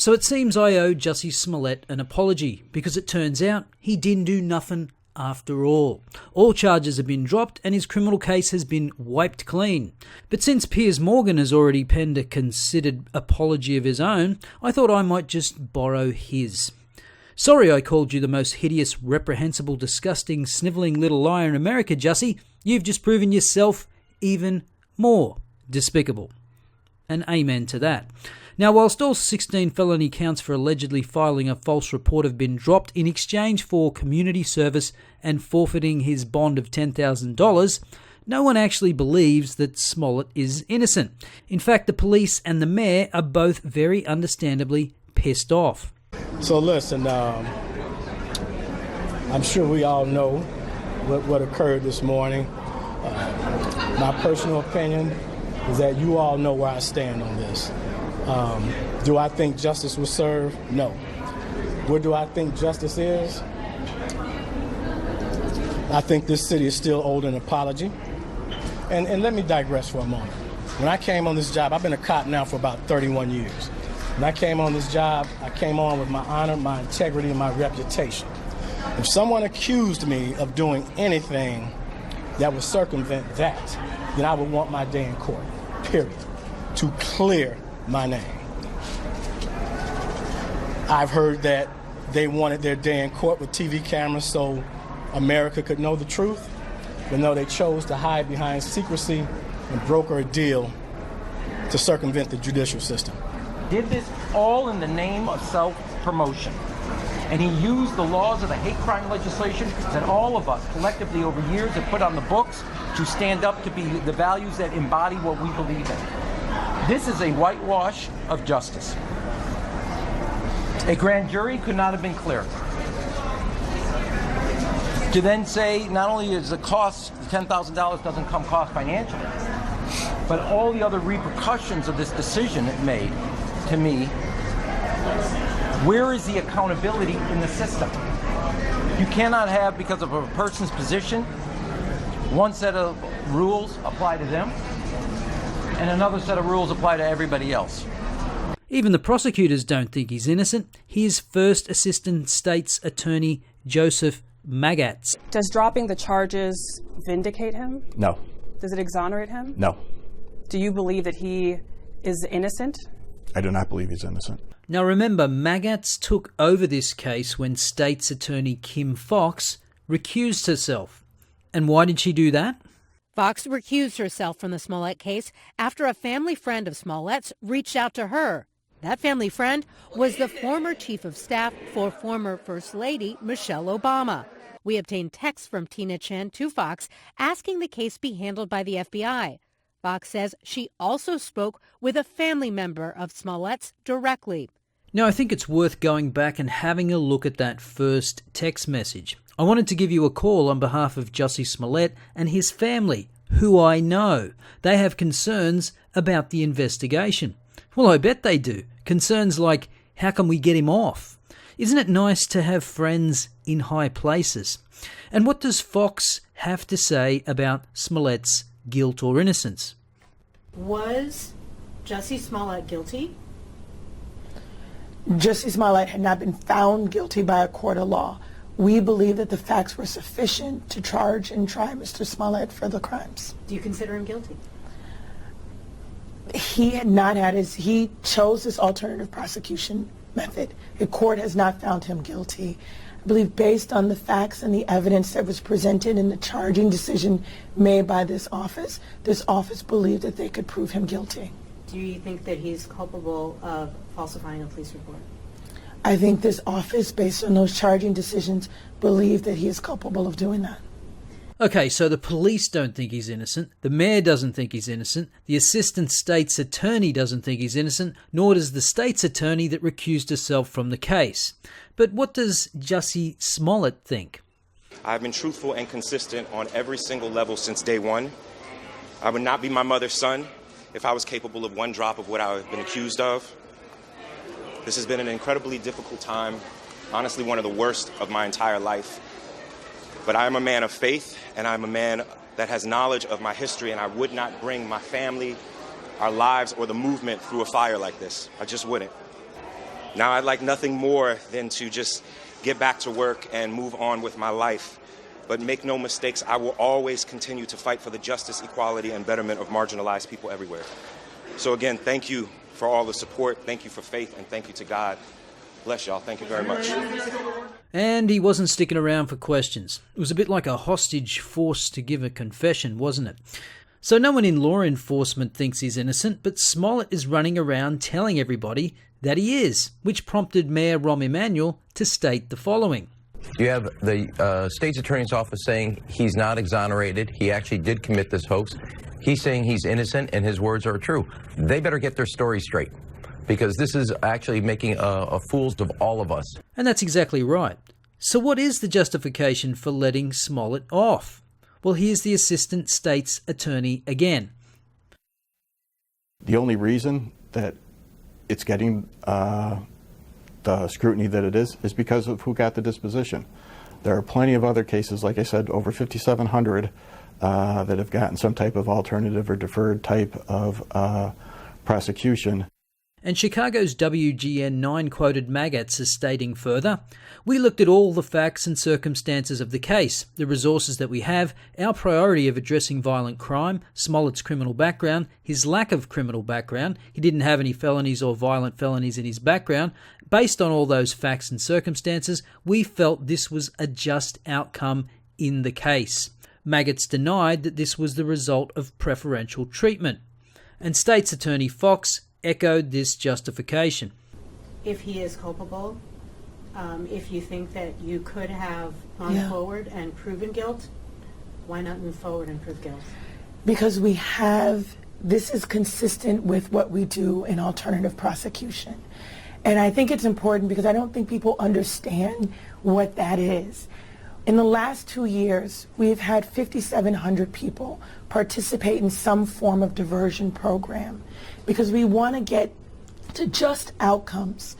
So it seems I owe Jussie Smollett an apology, because it turns out he didn't do nothing after all. All charges have been dropped and his criminal case has been wiped clean. But since Piers Morgan has already penned a considered apology of his own, I thought I might just borrow his. Sorry I called you the most hideous, reprehensible, disgusting, snivelling little liar in America, Jussie. You've just proven yourself even more despicable. And amen to that. Now, whilst all 16 felony counts for allegedly filing a false report have been dropped in exchange for community service and forfeiting his bond of $10,000, no one actually believes that Smollett is innocent. In fact, the police and the mayor are both very understandably pissed off. So listen, I'm sure we all know what occurred this morning. My personal opinion is that you all know where I stand on this. Do I think justice was served? No. Where do I think justice is? I think this city is still owed an apology. And let me digress for a moment. When I came on this job, I've been a cop now for about 31 years. When I came on this job, I came on with my honor, my integrity, and my reputation. If someone accused me of doing anything that would circumvent that, then I would want my day in court, period, to clear my name. I've heard that they wanted their day in court with TV cameras so America could know the truth, but no, they chose to hide behind secrecy and broker a deal to circumvent the judicial system. Did this all in the name of self-promotion. And he used the laws of the hate crime legislation that all of us collectively over years have put on the books to stand up to be the values that embody what we believe in. This is a whitewash of justice. A grand jury could not have been clearer. To then say not only is the cost, the $10,000 doesn't come cost financially, but all the other repercussions of this decision it made, to me, where is the accountability in the system? You cannot have, because of a person's position, one set of rules apply to them, and another set of rules apply to everybody else. Even the prosecutors don't think he's innocent. Here's First Assistant State's Attorney Joseph Magats. Does dropping the charges vindicate him? No. Does it exonerate him? No. Do you believe that he is innocent? I do not believe he's innocent. Now remember, Magats took over this case when State's Attorney Kim Foxx recused herself. And why did she do that? Foxx recused herself from the Smollett case after a family friend of Smollett's reached out to her. That family friend was the former chief of staff for former First Lady Michelle Obama. We obtained texts from Tina Chen to Foxx asking the case be handled by the FBI. Foxx says she also spoke with a family member of Smollett's directly. Now, I think it's worth going back and having a look at that first text message. I wanted to give you a call on behalf of Jussie Smollett and his family, who I know. They have concerns about the investigation. Well, I bet they do. Concerns like, how can we get him off? Isn't it nice to have friends in high places? And what does Foxx have to say about Smollett's guilt or innocence? Was Jussie Smollett guilty? Jussie Smollett had not been found guilty by a court of law. We believe that the facts were sufficient to charge and try Mr. Smollett for the crimes. Do you consider him guilty? He chose this alternative prosecution method. The court has not found him guilty. I believe based on the facts and the evidence that was presented in the charging decision made by this office believed that they could prove him guilty. Do you think that he's culpable of falsifying a police report? I think this office, based on those charging decisions, believed that he is culpable of doing that. Okay, so the police don't think he's innocent, the mayor doesn't think he's innocent, the assistant state's attorney doesn't think he's innocent, nor does the state's attorney that recused herself from the case. But what does Jussie Smollett think? I've been truthful and consistent on every single level since day one. I would not be my mother's son if I was capable of one drop of what I've been accused of. This has been an incredibly difficult time, honestly one of the worst of my entire life. But I am a man of faith, and I'm a man that has knowledge of my history, and I would not bring my family, our lives, or the movement through a fire like this. I just wouldn't. Now, I'd like nothing more than to just get back to work and move on with my life. But make no mistakes, I will always continue to fight for the justice, equality, and betterment of marginalized people everywhere. So again, thank you for all the support, thank you for faith, and thank you to God. Bless y'all. Thank you very much. And he wasn't sticking around for questions. It was a bit like a hostage forced to give a confession, wasn't it? So no one in law enforcement thinks he's innocent, but Smollett is running around telling everybody that he is, which prompted Mayor Rahm Emanuel to state the following. You have the state's attorney's office saying he's not exonerated. He actually did commit this hoax. He's saying he's innocent and his words are true. They better get their story straight, because this is actually making a fools of all of us. And that's exactly right. So what is the justification for letting Smollett off? Well, here's the assistant state's attorney again. The only reason that it's getting the scrutiny that it is because of who got the disposition. There are plenty of other cases, like I said, over 5,700 that have gotten some type of alternative or deferred type of prosecution. And Chicago's WGN9 quoted maggots as stating further, "We looked at all the facts and circumstances of the case, the resources that we have, our priority of addressing violent crime, Smollett's criminal background, his lack of criminal background, he didn't have any felonies or violent felonies in his background. Based on all those facts and circumstances, we felt this was a just outcome in the case." Maggots denied that this was the result of preferential treatment. And State's Attorney Fox echoed this justification. If he is culpable, if you think that you could have gone forward and proven guilt, why not move forward and prove guilt? Because this is consistent with what we do in alternative prosecution. And I think it's important because I don't think people understand what that is. In the last 2 years, we've had 5,700 people participate in some form of diversion program because we want to get to just outcomes.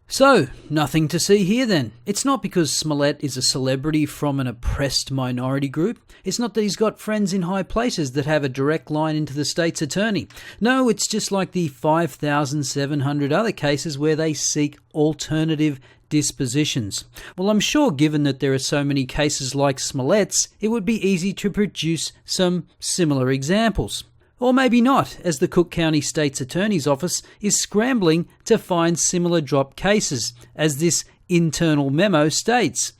So, nothing to see here then. It's not because Smollett is a celebrity from an oppressed minority group. It's not that he's got friends in high places that have a direct line into the state's attorney. No, it's just like the 5,700 other cases where they seek alternative dispositions. Well, I'm sure given that there are so many cases like Smollett's, it would be easy to produce some similar examples. Or maybe not, as the Cook County State's Attorney's Office is scrambling to find similar drop cases, as this internal memo states.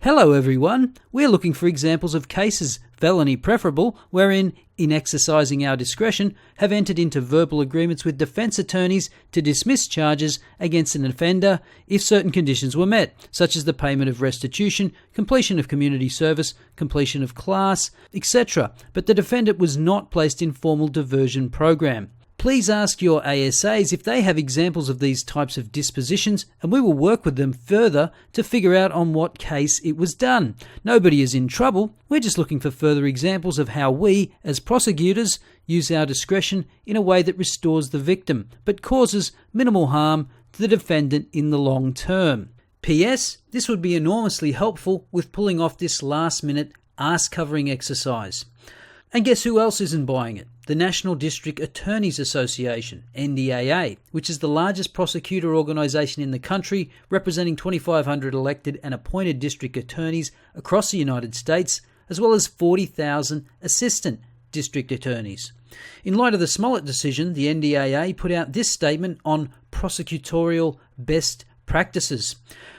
Hello everyone, we're looking for examples of cases, felony preferable, wherein, in exercising our discretion, have entered into verbal agreements with defence attorneys to dismiss charges against an offender if certain conditions were met, such as the payment of restitution, completion of community service, completion of class, etc., but the defendant was not placed in formal diversion program. Please ask your ASAs if they have examples of these types of dispositions, and we will work with them further to figure out on what case it was done. Nobody is in trouble. We're just looking for further examples of how we, as prosecutors, use our discretion in a way that restores the victim, but causes minimal harm to the defendant in the long term. P.S. This would be enormously helpful with pulling off this last-minute ass-covering exercise. And guess who else isn't buying it? The National District Attorneys Association, NDAA, which is the largest prosecutor organisation in the country, representing 2,500 elected and appointed district attorneys across the United States, as well as 40,000 assistant district attorneys. In light of the Smollett decision, the NDAA put out this statement on prosecutorial best practices.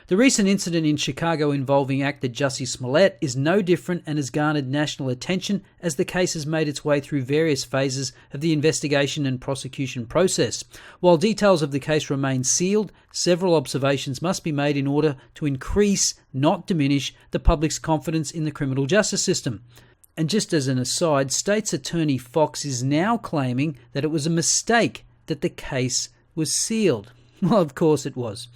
The recent incident in Chicago involving actor Jussie Smollett is no different and has garnered national attention as the case has made its way through various phases of the investigation and prosecution process. While details of the case remain sealed, several observations must be made in order to increase, not diminish, the public's confidence in the criminal justice system. And just as an aside, State's Attorney Fox is now claiming that it was a mistake that the case was sealed. Well, of course it was.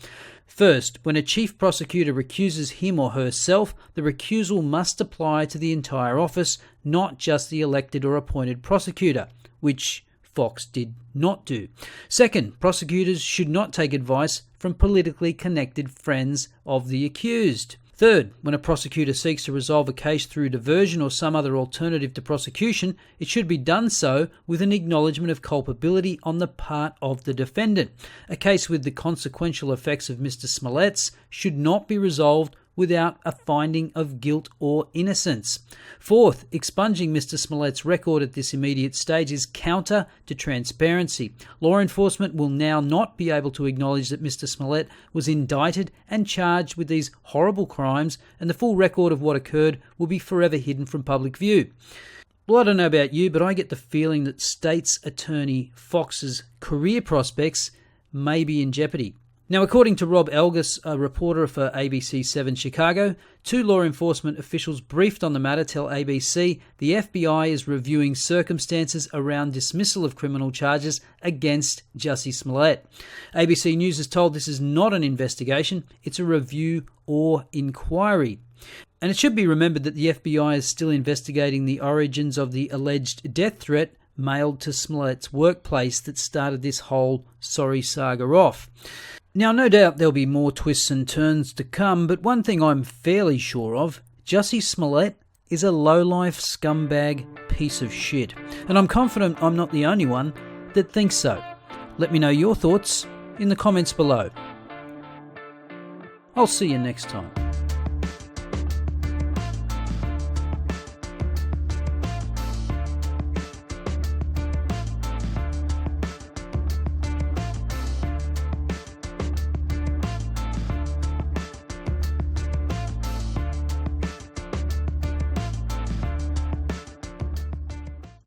First, when a chief prosecutor recuses him or herself, the recusal must apply to the entire office, not just the elected or appointed prosecutor, which Fox did not do. Second, prosecutors should not take advice from politically connected friends of the accused. Third, when a prosecutor seeks to resolve a case through diversion or some other alternative to prosecution, it should be done so with an acknowledgement of culpability on the part of the defendant. A case with the consequential effects of Mr. Smollett's should not be resolved without a finding of guilt or innocence. Fourth, expunging Mr. Smollett's record at this immediate stage is counter to transparency. Law enforcement will now not be able to acknowledge that Mr. Smollett was indicted and charged with these horrible crimes, and the full record of what occurred will be forever hidden from public view. Well, I don't know about you, but I get the feeling that State's Attorney Fox's career prospects may be in jeopardy. Now, according to Rob Elgus, a reporter for ABC 7 Chicago, 2 law enforcement officials briefed on the matter tell ABC the FBI is reviewing circumstances around dismissal of criminal charges against Jussie Smollett. ABC News is told this is not an investigation, it's a review or inquiry. And it should be remembered that the FBI is still investigating the origins of the alleged death threat mailed to Smollett's workplace that started this whole sorry saga off. Now, no doubt there'll be more twists and turns to come, but one thing I'm fairly sure of, Jussie Smollett is a low-life scumbag piece of shit. And I'm confident I'm not the only one that thinks so. Let me know your thoughts in the comments below. I'll see you next time.